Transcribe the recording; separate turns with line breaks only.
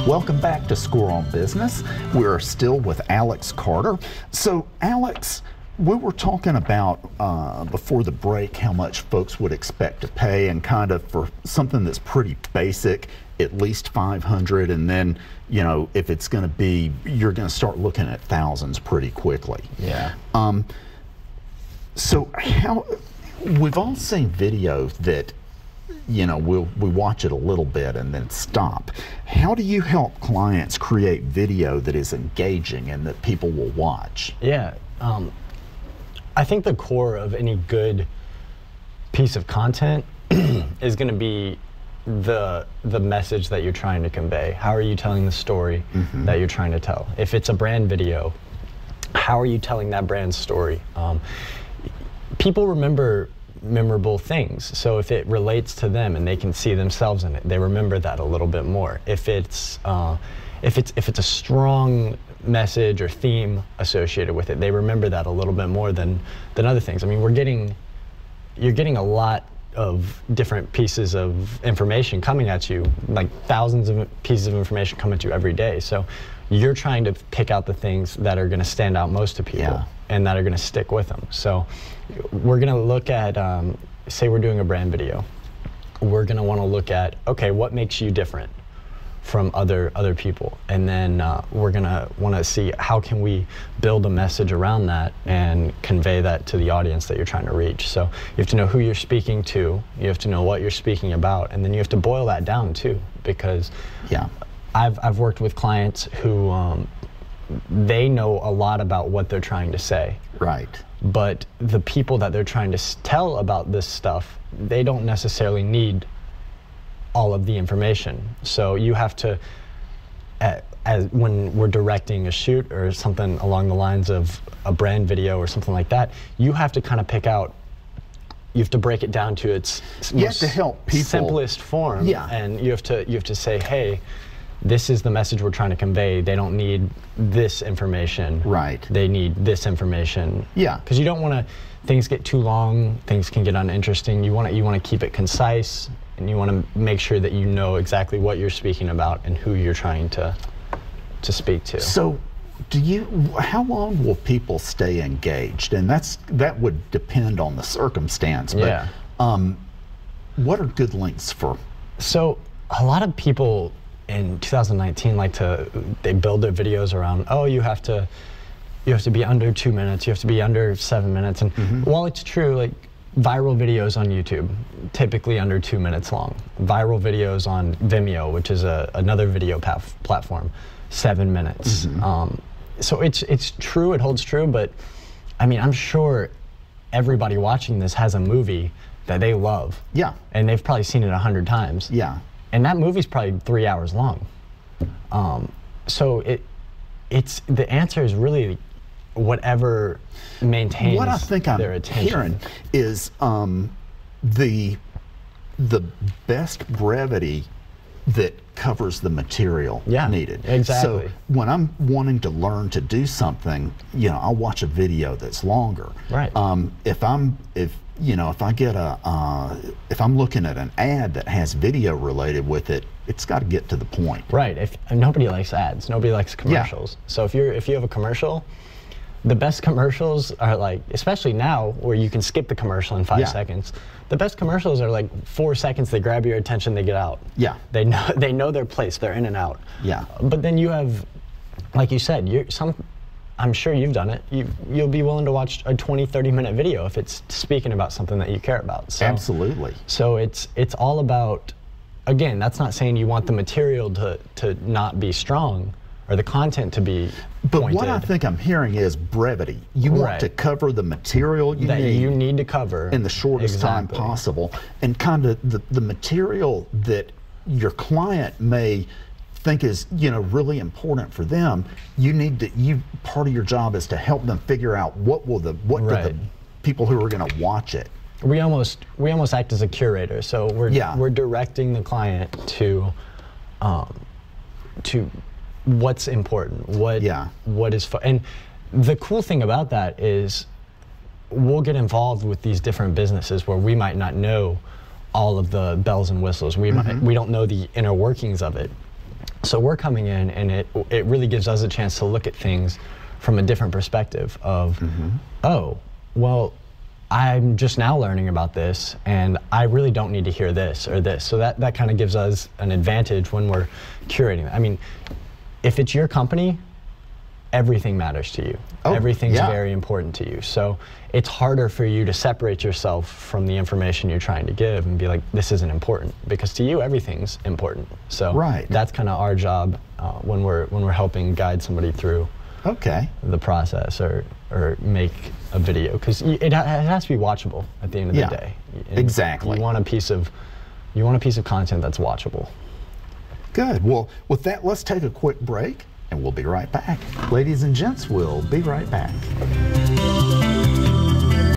Welcome back to Score on Business. We're still with Alex Carter. So, Alex, we were talking about before the break how much folks would expect to pay, and kind of for something that's pretty basic, at least $500, and then, you know, if it's going to be, you're going to start looking at thousands pretty quickly.
Yeah.
So how, we've all seen videos that, you know, we watch it a little bit and then stop. How do you help clients create video that is engaging and that people will watch?
Yeah, I think the core of any good piece of content is going to be the message that you're trying to convey. How are you telling the story that you're trying to tell? If it's a brand video, how are you telling that brand story? People remember memorable things, so if it relates to them and they can see themselves in it, they remember that a little bit more. If it's a strong message or theme associated with it, they remember that a little bit more than other things. I mean, you're getting a lot of different pieces of information coming at you, like thousands of pieces of information coming at you every day. So you're trying to pick out the things that are going to stand out most to people and that are going to stick with them. So we're going to look at, say we're doing a brand video. We're going to want to look at, okay, what makes you different from other people, and then we're gonna want to see how can we build a message around that and convey that to the audience that you're trying to reach. So you have to know who you're speaking to, you have to know what you're speaking about, and then you have to boil that down too, because I've worked with clients who they know a lot about what they're trying to say,
right,
but the people that they're trying to tell about this stuff, they don't necessarily need all of the information. So you have to, when we're directing a shoot or something along the lines of a brand video or something like that, you have to kind of pick out, you have to break it down to its most
to help people.
Simplest form. And you have to say, hey, this is the message we're trying to convey. They don't need this information.
Right.
They need this information.
Yeah.
Because you don't want to, things get too long, things can get uninteresting. You want to keep it concise, and you want to make sure that you know exactly what you're speaking about and who you're trying to speak to.
So, how long will people stay engaged? And that would depend on the circumstance. But what are good lengths for? So,
a lot of people in 2019 they build their videos around, oh, you have to be under 2 minutes, you have to be under 7 minutes, and while it's true, like, viral videos on YouTube, typically under 2 minutes long. Viral videos on Vimeo, which is another video platform, 7 minutes. So it's true, it holds true, but I mean, I'm sure everybody watching this has a movie that they love. Yeah. And they've probably seen it 100 times. Yeah. And that movie's probably 3 hours long. So the answer is really whatever maintains
what I think I'm
their attention.
Hearing is the best brevity that covers the material needed.
Exactly.
So when I'm wanting to learn to do something, you know, I'll watch a video that's longer. Right. If I'm looking at an ad that has video related with it, it's got to get to the point.
Right. Nobody likes ads. Nobody likes commercials. So if you have a commercial, the best commercials are like, especially now where you can skip the commercial in 5 seconds, the best commercials are like 4 seconds, they grab your attention, they get out. Yeah. They know their place, they're in and out. Yeah. But then you have, like you said, I'm sure you've done it, you'll be willing to watch a 20-30 minute video if it's speaking about something that you care about. So, absolutely. So it's all about, again, that's not saying you want the material to not be strong, or the content to be pointed.
What I think I'm hearing is brevity. You want to cover the material you
need to cover
in the shortest time possible, and kind of the material that your client may think is, you know, really important for them. Part of your job is to help them figure out what do the people who are going to watch it.
We almost act as a curator, so we're directing the client to what's important, what is fun. And the cool thing about that is we'll get involved with these different businesses where we might not know all of the bells and whistles. We don't know the inner workings of it. So we're coming in, and it really gives us a chance to look at things from a different perspective of, oh, well, I'm just now learning about this, and I really don't need to hear this or this. So that kind of gives us an advantage when we're curating. I mean, if it's your company, everything matters to you. Everything's very important to you. So it's harder for you to separate yourself from the information you're trying to give and be like, this isn't important, because to you everything's important. So that's kind of our job when we're helping guide somebody through the process or make a video, because it has to be watchable at the end of the day. And
exactly.
You want a piece of content that's watchable.
Good. Well, with that, let's take a quick break, and we'll be right back. Ladies and gents, we'll be right back.